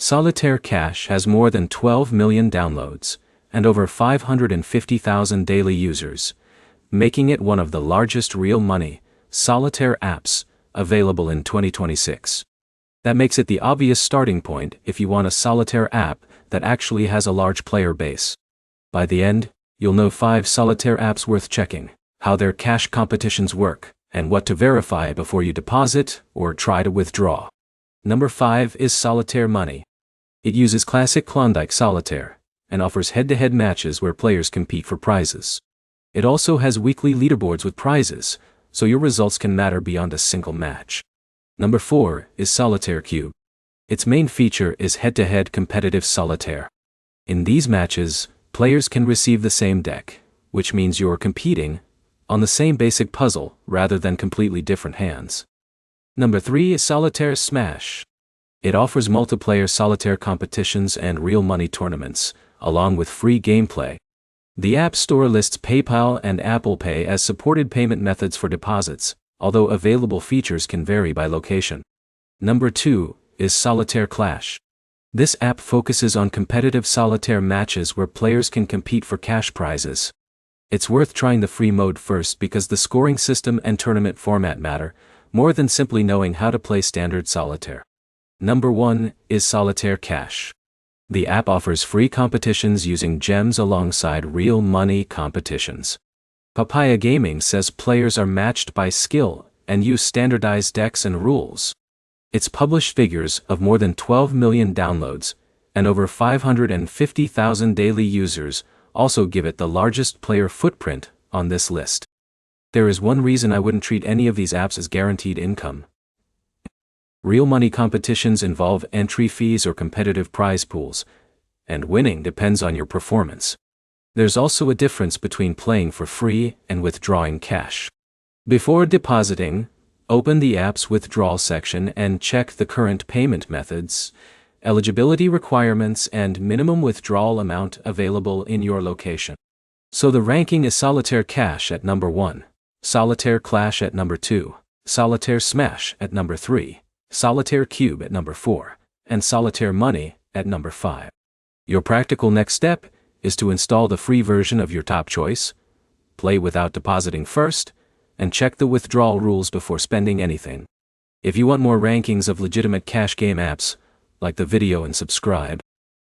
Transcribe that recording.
Solitaire Cash has more than 12 million downloads and over 550,000 daily users, making it one of the largest real money solitaire apps available in 2026. That makes it the obvious starting point if you want a solitaire app that actually has a large player base. By the end, you'll know 5 solitaire apps worth checking, how their cash competitions work, and what to verify before you deposit or try to withdraw. Number 5 is Solitaire Money. It uses classic Klondike Solitaire and offers head-to-head matches where players compete for prizes. It also has weekly leaderboards with prizes, so your results can matter beyond a single match. Number 4 is Solitaire Cube. Its main feature is head-to-head competitive solitaire. In these matches, players can receive the same deck, which means you're competing on the same basic puzzle rather than completely different hands. Number 3 is Solitaire Smash. It offers multiplayer solitaire competitions and real money tournaments, along with free gameplay. The App Store lists PayPal and Apple Pay as supported payment methods for deposits, although available features can vary by location. Number 2 is Solitaire Clash. This app focuses on competitive solitaire matches where players can compete for cash prizes. It's worth trying the free mode first because the scoring system and tournament format matter, more than simply knowing how to play standard solitaire. Number 1 is Solitaire Cash. The app offers free competitions using gems alongside real money competitions. Papaya Gaming says players are matched by skill and use standardized decks and rules. Its published figures of more than 12 million downloads and over 550,000 daily users also give it the largest player footprint on this list. There is one reason I wouldn't treat any of these apps as guaranteed income. Real money competitions involve entry fees or competitive prize pools, and winning depends on your performance. There's also a difference between playing for free and withdrawing cash. Before depositing, open the app's withdrawal section and check the current payment methods, eligibility requirements, and minimum withdrawal amount available in your location. So the ranking is Solitaire Cash at number 1, Solitaire Clash at number 2, Solitaire Smash at number 3, Solitaire Cube at number 4, and Solitaire Money at number 5. Your practical next step is to install the free version of your top choice, play without depositing first, and check the withdrawal rules before spending anything. If you want more rankings of legitimate cash game apps, like the video and subscribe.